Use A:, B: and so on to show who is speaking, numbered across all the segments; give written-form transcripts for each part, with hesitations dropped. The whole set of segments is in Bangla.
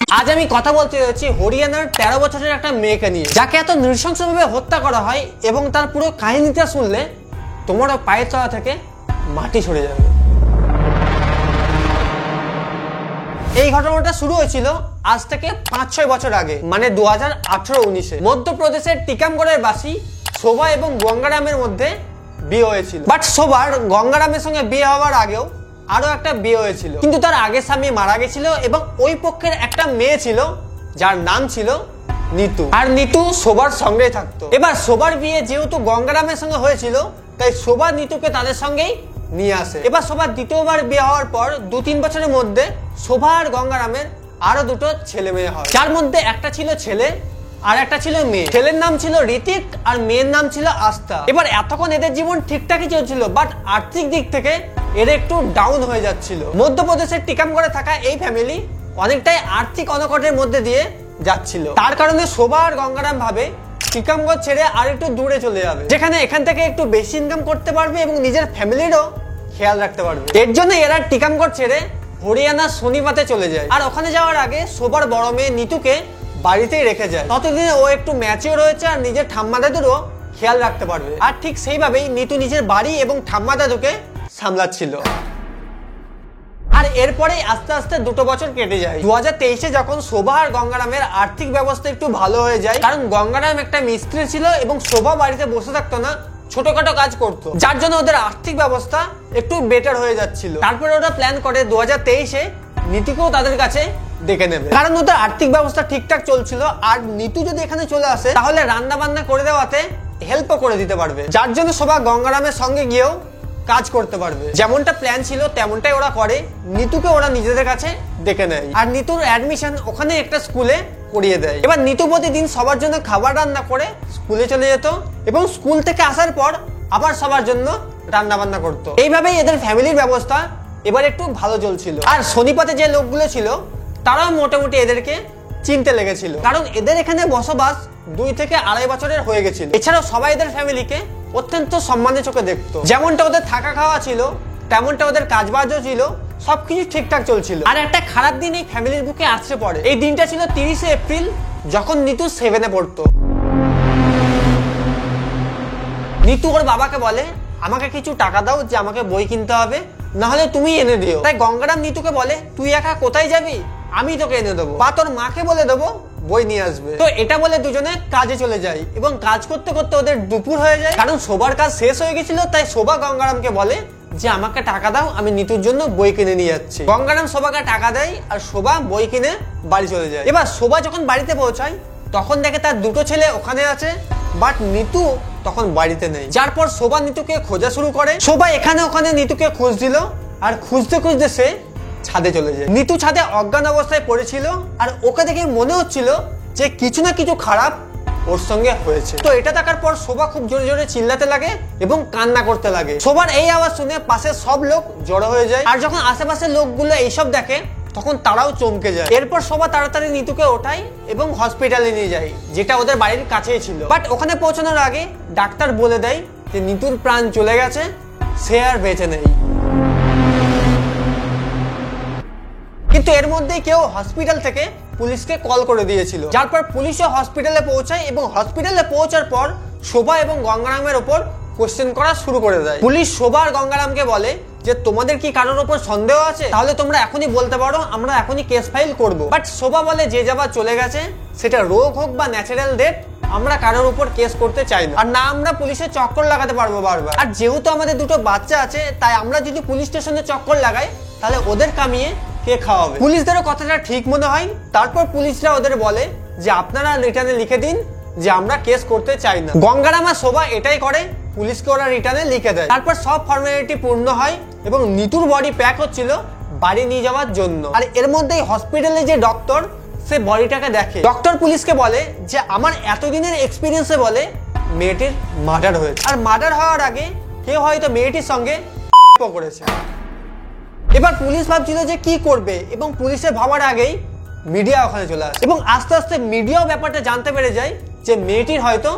A: আজ আমি কথা বলতে যাচ্ছি হরিয়ানার 13 বছরের একটা মেয়েকে নিয়ে, যাকে এত নৃশংসভাবে হত্যা করা হয় এবং তার পুরো কাহিনীটা শুনলে তোমার পায়ের তলা থেকে মাটি সরে যাবে। এই ঘটনাটা শুরু হয়েছিল আজ থেকে 5-6 বছর আগে, মানে 2018-19-এ মধ্যপ্রদেশের টিকামগড়ের বাসী শোভা এবং গঙ্গারামের মধ্যে বিয়ে হয়েছিল। বাট শোভার গঙ্গারামের সঙ্গে বিয়ে হওয়ার আগেও আরো একটা বিয়ে হয়েছিল, কিন্তু তার আগের স্বামী মারা গেছিল এবং ওই পক্ষের একটা মেয়ে ছিল যার নাম ছিল নিতু, আর নিতু শোভার সঙ্গেই থাকতো। এবার শোভার বিয়ে যেহেতু গঙ্গারামের সঙ্গে হয়েছিল, তাই শোভা নিতুকে তাদের সঙ্গেই নিয়ে আসে। এবার শোভার দ্বিতীয়বার বিয়ে হওয়ার পর 2-3 বছরের মধ্যে শোভা আর গঙ্গারামের আরো দুটো ছেলে মেয়ে হয়, যার মধ্যে একটা ছিল ছেলে আর একটা ছিল মেয়ে। ছেলের নাম ছিল ঋতিক আর মেয়ের নাম ছিল আস্থা। এবার এতক্ষণ এদের জীবন ঠিকঠাকই চলছিল, বাট আর্থিক দিক থেকে এর একটু ডাউন হয়ে যাচ্ছিল। মধ্যপ্রদেশের টিকামগড়ে থাকা এই ফ্যামিলি অনেকটাই আর্থিক অনকটের মধ্যে দিয়ে যাচ্ছিল। তার কারণে শোভা আর গঙ্গারাম ভাবে টিকামগড় ছেড়ে আর একটু দূরে চলে যাবে, যেখানে এখান থেকে একটু বেশি ইনকাম করতে পারবে এবং নিজের ফ্যামিলিরও খেয়াল রাখতে পারবে। এর জন্য এরা টিকামগড় ছেড়ে হরিয়ানা সোনিপতে চলে যায়। আর ওখানে যাওয়ার আগে শোভার বড় মেয়ে নিতুকে বাড়িতেই রেখে যায়, ততদিনে ও একটু ম্যাচিওর হয়েছে আর নিজের ঠাম্মা দাদুরও খেয়াল রাখতে পারবে। আর ঠিক সেইভাবেই নিতু নিজের বাড়ি এবং ঠাম্মা দাদুকে সামলাচ্ছিল। আর এরপরেই আস্তে আস্তে 2 বছর কেটে যায়। 2023-এ যখন শোভা আর গঙ্গারামের আর্থিক ব্যবস্থা একটু ভালো হয়ে যায়, কারণ গঙ্গারাম একটা মিস্ত্রি ছিল এবং শোভা বাড়িতে বসে থাকতো না, ছোটখাটো কাজ করতো, যার জন্য ওদের আর্থিক ব্যবস্থা একটু বেটার হয়ে যাচ্ছিল। তারপরে ওরা প্ল্যান করে 2023-এ নিতুকেও তাদের কাছে ডেকে নেবে, কারণ ওদের আর্থিক ব্যবস্থা ঠিকঠাক চলছিল। আর নিতু যদি এখানে চলে আসে তাহলে রান্না বান্না করে দেওয়াতে হেল্পও করে দিতে পারবে, যার জন্য শোভা গঙ্গারামের সঙ্গে গিয়েও কাজ করতে পারবে। যেমনটা প্ল্যান ছিল তেমনটাই ওরা করে, নিতুকে ওরা নিজেদের কাছে ডেকে নেয় আর নিতুর অ্যাডমিশন ওখানে একটা স্কুলে করিয়ে দেয়। এবার নিতু প্রতিদিন সবার জন্য খাবার রান্না করে স্কুলে চলে যেত এবং স্কুল থেকে আসার পর আবার সবার জন্য রান্না বান্না করতো। এইভাবেই এদের ফ্যামিলির ব্যবস্থা এবার একটু ভালো চলছিল। আর সোনিপতে যে লোকগুলো ছিল তারাও মোটামুটি এদেরকে চিনতে লেগেছিল, কারণ এদের এখানে বসবাস 2 থেকে 2.5 বছরের হয়ে গেছিল। এছাড়াও সবাই এদের ফ্যামিলিকে অত্যন্ত সম্মানের চোখে দেখতো। যেমনটা ওদের থাকা খাওয়া ছিল তেমনটা ওদের কাজবাজও ছিল, সবকিছু ঠিকঠাক চলছিল। আর একটা খারাপ দিন এই ফ্যামিলির বুকে আসছে পড়ে। এই দিনটা ছিল 30শে এপ্রিল, যখন নিতু 7-এ পড়তো। নিতু ওর বাবাকে বলে, আমাকে কিছু টাকা দাও যে আমাকে বই কিনতে হবে, নাহলে তুমি এনে দিও। তাই গঙ্গারাম নিতুকে বলে, তুই একা কোথায় যাবি, আমি তোকে এনে দেবো, বা তোর মাকে বলে দেবো বই নিয়ে আসবে। তো এটা বলে দুজনে কাজে চলে যায় এবং কাজ করতে করতে ওদের দুপুর হয়ে যায়, কারণ শোভার কাজ শেষ হয়ে গেছিল। তাই শোভা গঙ্গারামকে বলে যে আমাকে টাকা দাও, আমি নিতুর জন্য বই কিনে নিয়ে যাচ্ছি। গঙ্গারাম শোভাকে টাকা দেয় আর শোভা বই কিনে বাড়ি চলে যায়। এবার শোভা যখন বাড়িতে পৌঁছায় তখন দেখে তার 2টো ছেলে ওখানে আছে, বাট নিতু তখন বাড়িতে নেই। যার পর শোভা নিতুকে খোঁজা শুরু করে। শোভা এখানে ওখানে নিতুকে খোঁজ দিল আর খুঁজতে খুঁজতে সে ছাদে চলে যায়। নিতু ছাদে অজ্ঞান অবস্থায় পড়েছিল আর ওকে দেখে মনে হচ্ছিল যে কিছু না কিছু খারাপ ওর সঙ্গে হয়েছে। তো এটা দেখার পর শোভা খুব জোরে জোরে চিল্লাতে লাগে এবং কান্না করতে লাগে। শোভার এই আওয়াজ শুনে পাশে সব লোক জড়ো হয়ে যায়, আর যখন আশেপাশের লোকগুলো এইসব দেখে তখন তারাও চমকে যায়। এরপর শোভা তাড়াতাড়ি নিতুকে ওঠায় এবং হসপিটালে নিয়ে যায়, যেটা ওদের বাড়ির কাছেই ছিল। বাট ওখানে পৌঁছানোর আগে ডাক্তার বলে দেয় যে নিতুর প্রাণ চলে গেছে, সে আর বেঁচে নেই। কিন্তু এর মধ্যেই কেউ হসপিটাল থেকে পুলিশকে কল করে দিয়েছিল, যার পর পুলিশও হসপিটালে পৌঁছায় এবং হসপিটালে পৌঁছার পর শোভা এবং গঙ্গারামের ওপর কোশ্চেন করা শুরু করে দেয়। পুলিশ শোভা আর গঙ্গারামকে বলে যে তোমাদের কি কারোর ওপর সন্দেহ আছে, তাহলে তোমরা এখনই বলতে পারো, আমরা এখনই কেস ফাইল করব। বাট শোভা বলে যে যাবার চলে গেছে, সেটা রোগ হোক বা ন্যাচারাল ডেথ, আমরা কারোর উপর কেস করতে চাই না, আর না আমরা পুলিশের চক্কর লাগাতে পারবো বারবার। আর যেহেতু আমাদের 2টো বাচ্চা আছে, তাই আমরা যদি পুলিশ স্টেশনে চক্কর লাগাই তাহলে ওদের কামিয়ে কে খাওয়াবে। পুলিশদেরও কথাটা ঠিক মনে হয়। তারপর পুলিশরা ওদের বলে যে আপনারা রিটার্নে লিখে দিন যে আমরা কেস করতে চাই না। গঙ্গারাম আর শোভা এটাই করে, পুলিশকে ওরা রিটার্নে লিখে দেয়। তারপর সব ফর্মালিটি পূর্ণ হয় এবং নিতুর বডি প্যাক হচ্ছিল বাড়ি নিয়ে যাওয়ার জন্য। আর এর মধ্যেই হসপিটালে যে ডক্টর, সে বডিটাকে দেখে। ডক্টর পুলিশকে বলে যে আমার এতদিনের এক্সপিরিয়েন্সে বলে মেয়েটির মার্ডার হয়েছে, আর মার্ডার হওয়ার আগে কেউ হয়তো মেয়েটির সঙ্গে করেছে। এবার পুলিশ ভাবছিল যে কি করবে এবং পুলিশের ভাবার আগেই মিডিয়া ওখানে চলে আসে এবং আস্তে আস্তে মিডিয়াও ব্যাপারটা জানতে পেরে যায় যে মেয়েটির হয়তো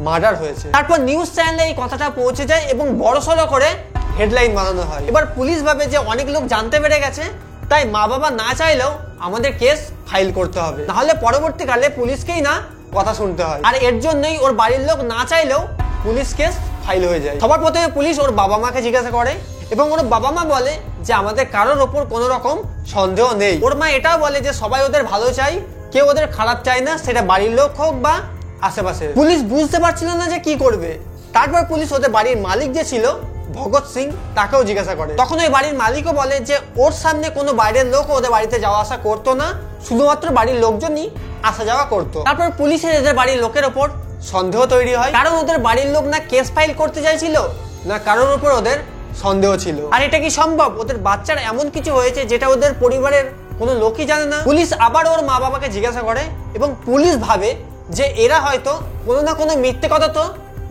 A: মার্ডার হয়েছে। তারপর নিউজ চ্যানেলে এই কথাটা পৌঁছে যায় এবং বড়সড় করে হেডলাইন বানানো হয়। এবার পুলিশ ভাবে যে অনেক লোক জানতে পেরে গেছে, তাই মা বাবা না চাইলেও আমাদের কেস ফাইল করতে হবে, নাহলে পরবর্তীকালে পুলিশকেই না কথা শুনতে হয়। আর এর জন্যই ওর বাড়ির লোক না চাইলেও পুলিশ কেস ফাইল হয়ে যায়। সবার প্রথমে পুলিশ ওর বাবা মাকে জিজ্ঞাসা করে এবং ওর বাবা মা বলে যে আমাদের কারোর ওপর কোনো রকম সন্দেহ নেই। ওর মা এটাও বলে যে সবাই ওদের ভালো চাই, কেউ ওদের খারাপ চায় না, সেটা বাড়ির লোক হোক বা আশেপাশে। পুলিশ বুঝতে পারছিল না যে কি করবে। তারপর পুলিশ ওদের বাড়ির মালিক যে ছিল ভগৎ সিং তাকেও জিজ্ঞাসা করে। তখন ওই বাড়ির মালিকও বলে যে ওর সামনে কোনো বাইরের লোক ওদের বাড়িতে যাওয়া আসা করতো না, শুধুমাত্র বাড়ির লোকজনই আসা যাওয়া করতো। তারপর পুলিশের এদের বাড়ির লোকের ওপর সন্দেহ তৈরি হয়, কারণ ওদের বাড়ির লোক না কেস ফাইল করতে চাইছিল, না কারোর উপর ওদের সন্দেহ ছিল। আর এটা কি সম্ভব? ওদের বাচ্চার এমন কিছু হয়েছে যেটা ওদের পরিবারের কোনো লোকই জানে না। পুলিশ আবার ওর মা বাবাকে জিজ্ঞাসা করে এবং পুলিশ ভাবে যে এরা হয়তো কোনো না কোনো মিথ্যে কথা তো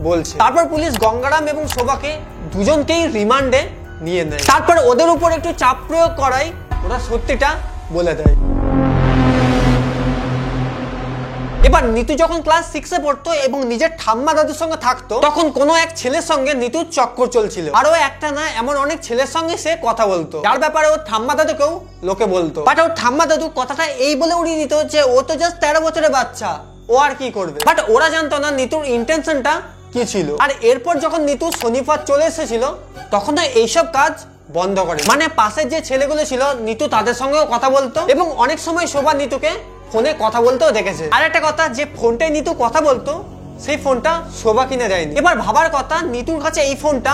A: বলছে। তারপর পুলিশ গঙ্গারাম এবং শোভাকে দুজনকেই রিমান্ডে নিয়ে নেয়। তারপর ওদের উপর একটু চাপ প্রয়োগ করায় ওরা সত্যিটা বলে দেয়। এবার নিতু যখন ক্লাস 6-এ পড়তো এবং নিজের ঠাম্মা দাদুর সঙ্গে থাকতো, তখন কোনো এক ছেলের সঙ্গে নিতুর চক্কর চলছিল। আরও একটা না, এমন অনেক ছেলের সঙ্গে সে কথা বলতো, যার ব্যাপারে ওর ঠাম্মা দাদুকেও লোকে বলতো। বাট ওর ঠাম্মা দাদু কথাটা এই বলে উড়িয়ে দিত যে ও তো জাস্ট 13 বছরের বাচ্চা, ও আর কি করবে। বাট ওরা জানতো না নিতুর ইন্টেনশনটা কি ছিল। আর এরপর যখন নিতু শনিবার চলে এসেছিল, তখন এইসব কাজ বন্ধ করে। মানে পাশের যে ছেলেগুলো ছিল নিতু তাদের সঙ্গেও কথা বলতো এবং অনেক সময় শোভা নিতুকে ফোনে কথা বলতেও দেখেছে। আর একটা কথা, যে ফোনটাই নিতু কথা বলতো সেই ফোনটা শোভা কিনে দেয়নি। এবার ভাবার কথা, নিতুর কাছে এই ফোনটা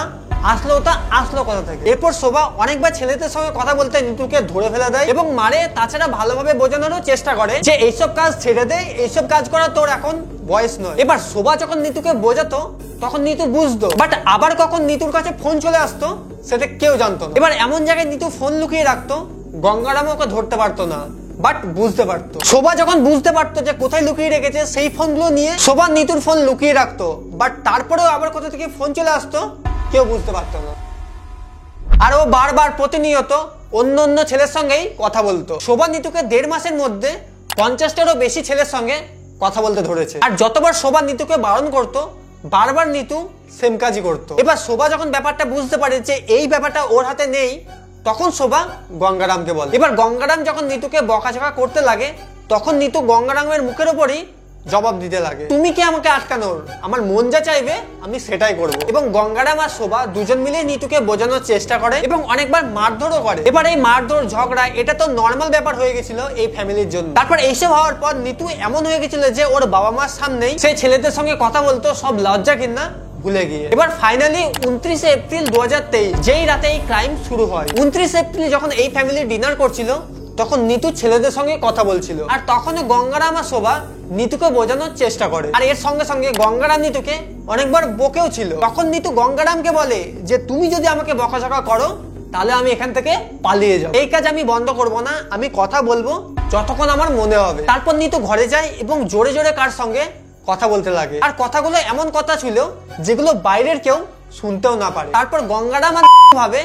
A: আসলো কথা থেকে। এরপর শোভা অনেকবার ছেলেদের সঙ্গে কথা বলতে নিতুকে ধরে ফেলে দেয় এবং মারে। তাছাড়া ভালোভাবে বোঝানোরও চেষ্টা করে যে এইসব কাজ ছেড়ে দে, এইসব কাজ করা তোর এখন বয়স নয়। এবার শোভা যখন নিতুকে বোঝাতো তখন নিতু বুঝতো, বাট আবার কখন নিতুর কাছে ফোন চলে আসতো সেটা কেউ জানতো না। এবার এমন জায়গায় নিতু ফোন লুকিয়ে রাখতো, গঙ্গারাম ওকে ধরতে পারতো না, বাট বুঝতে পারতো। শোভা যখন বুঝতে পারতো যে কোথায় লুকিয়ে রেখেছে, সেই ফোনগুলো নিয়ে শোভা নিতুর ফোন লুকিয়ে রাখতো, বাট তারপরেও আবার কোথা থেকে ফোন চলে আসতো কেউ বুঝতে পারতো না। আর ও বারবার প্রতিনিয়ত অন্য ছেলের সঙ্গেই কথা বলতো। শোভা নিতুকে 1.5 মাসের মধ্যে 50টারও বেশি ছেলের সঙ্গে কথা বলতে ধরেছে। আর যতবার শোভা নিতুকে বারণ করতো, বারবার নিতু সেম কাজই করতো। এবার শোভা যখন ব্যাপারটা বুঝতে পারে যে এই ব্যাপারটা ওর হাতে নেই, তখন শোভা গঙ্গারামকে বলে। এবার গঙ্গারাম যখন নিতুকে বকাঝকা করতে লাগে, তখন নিতু গঙ্গারামের মুখের উপরই জবাব দিতে লাগে, তুমি কি আমাকে আটকানোর? আমার মন যা চাইবে আমি সেটাই করব। এবং গঙ্গারাম আর শোভা দুজন মিলে নিতুকে বোঝানোর চেষ্টা করে এবং অনেকবার মারধরও করে। এবার এই মারধর ঝগড়া এটা তো নর্মাল ব্যাপার হয়ে গেছিল এই ফ্যামিলির জন্য। তারপর এইসব হওয়ার পর নিতু এমন হয়ে গেছিল যে ওর বাবা মার সামনেই সেই ছেলেদের সঙ্গে কথা বলতো, সব লজ্জা কিনা ভুলে গিয়ে। এবার ফাইনালি 29 এপ্রিল 2023 যেই রাতে এই ক্রাইম শুরু হয়, 29 এপ্রিল যখন এই ফ্যামিলি ডিনার করছিল, তখন নিতু ছেলেদের সঙ্গে কথা বলছিল। আর তখনও গঙ্গারাম আর শোভা নিতুকে বোঝানোর চেষ্টা করে। আর এর সঙ্গে সঙ্গে গঙ্গারাম নিতুকে অনেকবার বকেও ছিল। তখন নিতু গঙ্গারামকে বলে যে তুমি যদি আমাকে বকাঝকা করো তাহলে আমি এখান থেকে পালিয়ে যাব, এই কাজ আমি বন্ধ করব না, আমি কথা বলবো যতক্ষণ আমার মনে হবে। তারপর নিতু ঘরে যায় এবং জোরে জোরে কার সঙ্গে কথা বলতে লাগে। আর কথাগুলো এমন কথা ছিল যেগুলো বাইরের কেউ শুনতেও না পারে। তারপর গঙ্গারাম ভাবে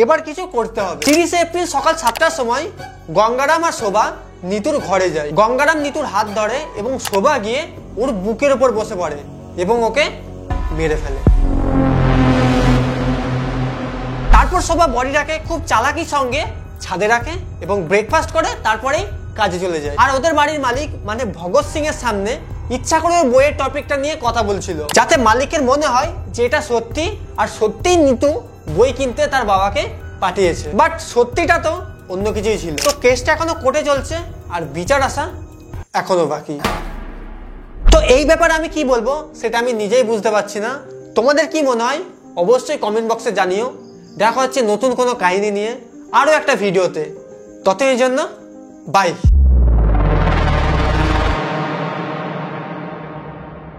A: এবার কিছু করতে হবে। 30 এপ্রিল সকাল 7টার সময় গঙ্গারাম আর শোভা নিতুর ঘরে যায়। গঙ্গারাম নিতুর হাত ধরে এবং শোভা গিয়ে ওর বুকের উপর বসে পড়ে এবং ওকে মেরে ফেলে। তারপর শোভা বডিটাকে খুব চালাকির সঙ্গে ছাদে রাখে এবং ব্রেকফাস্ট করে তারপরেই কাজে চলে যায়। আর ওদের বাড়ির মালিক মানে ভগৎ সিং এর সামনে ইচ্ছা করে বইয়ের টপিকটা নিয়ে কথা বলছিল, যাতে মালিকের মনে হয় যে এটা সত্যি আর সত্যিই নিতু বই কিনতে তার বাবাকে পাঠিয়েছে। বাট সত্যিটা তো অন্য কিছুই ছিল। তো কেসটা এখনো কোর্টে চলছে আর বিচার আসা এখনো বাকি। তো এই ব্যাপারে আমি কি বলবো সেটা আমি নিজেই বুঝতে পারছি না। তোমাদের কি মনে হয় অবশ্যই কমেন্ট বক্সে জানিও। দেখা হচ্ছে নতুন কোনো কাহিনী নিয়ে আরো একটা ভিডিওতে। ততদিনের জন্য বাই।